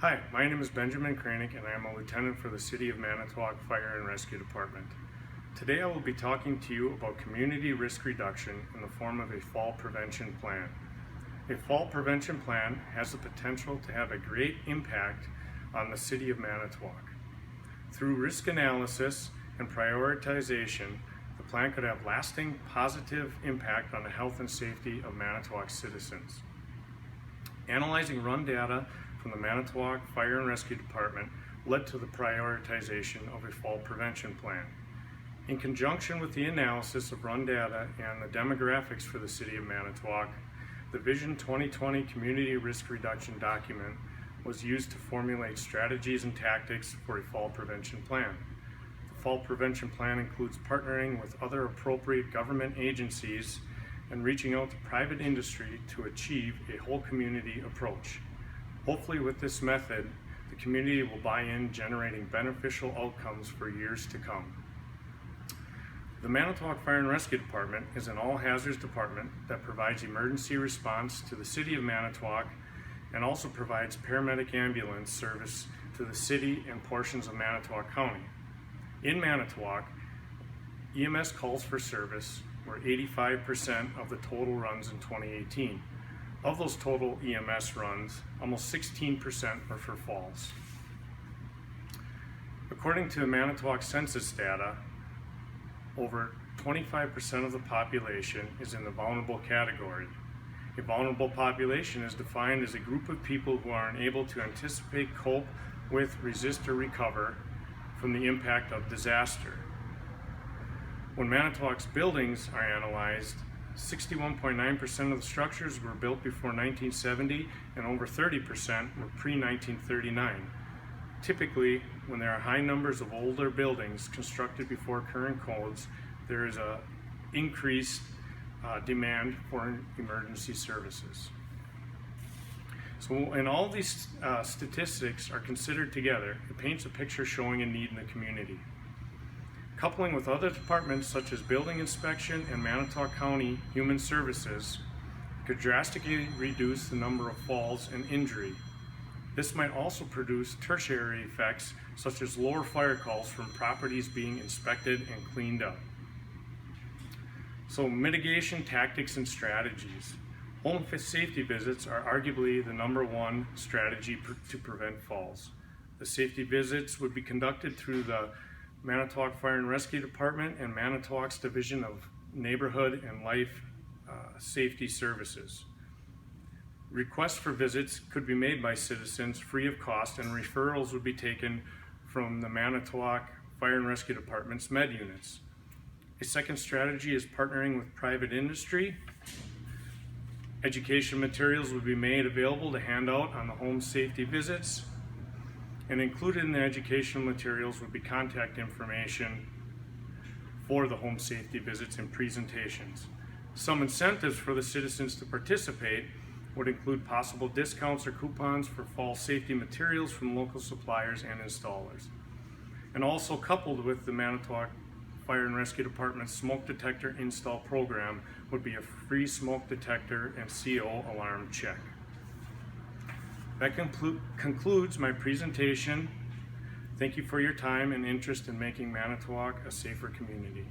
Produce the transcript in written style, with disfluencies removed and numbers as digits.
Hi, my name is Benjamin Kranick and I am a lieutenant for the City of Manitowoc Fire and Rescue Department. Today I will be talking to you about community risk reduction in the form of a fall prevention plan. A fall prevention plan has the potential to have a great impact on the City of Manitowoc. Through risk analysis and prioritization, the plan could have lasting positive impact on the health and safety of Manitowoc citizens. Analyzing run data from the Manitowoc Fire and Rescue Department led to the prioritization of a fall prevention plan. In conjunction with the analysis of run data and the demographics for the City of Manitowoc, the Vision 2020 Community Risk Reduction document was used to formulate strategies and tactics for a fall prevention plan. The fall prevention plan includes partnering with other appropriate government agencies and reaching out to private industry to achieve a whole community approach. Hopefully with this method, the community will buy in, generating beneficial outcomes for years to come. The Manitowoc Fire and Rescue Department is an all-hazards department that provides emergency response to the City of Manitowoc and also provides paramedic ambulance service to the city and portions of Manitowoc County. In Manitowoc, EMS calls for service were 85% of the total runs in 2018. Of those total EMS runs, almost 16% were for falls. According to the Manitowoc census data, over 25% of the population is in the vulnerable category. A vulnerable population is defined as a group of people who are unable to anticipate, cope with, resist, or recover from the impact of disaster. When Manitowoc's buildings are analyzed, 61.9% of the structures were built before 1970 and over 30% were pre-1939. Typically, when there are high numbers of older buildings constructed before current codes, there is an increased demand for emergency services. So when all these statistics are considered together, it paints a picture showing a need in the community. Coupling with other departments such as Building Inspection and Manitowoc County Human Services could drastically reduce the number of falls and injury. This might also produce tertiary effects such as lower fire calls from properties being inspected and cleaned up. So mitigation tactics and strategies. Home safety visits are arguably the #1 strategy to prevent falls. The safety visits would be conducted through the Manitowoc Fire and Rescue Department and Manitowoc's Division of Neighborhood and Life Safety Services. Requests for visits could be made by citizens free of cost, and referrals would be taken from the Manitowoc Fire and Rescue Department's med units. A second strategy is partnering with private industry. Education materials would be made available to hand out on the home safety visits, and included in the educational materials would be contact information for the home safety visits and presentations. Some incentives for the citizens to participate would include possible discounts or coupons for fall safety materials from local suppliers and installers. And also coupled with the Manitowoc Fire and Rescue Department's smoke detector install program would be a free smoke detector and CO alarm check. That concludes my presentation. Thank you for your time and interest in making Manitowoc a safer community.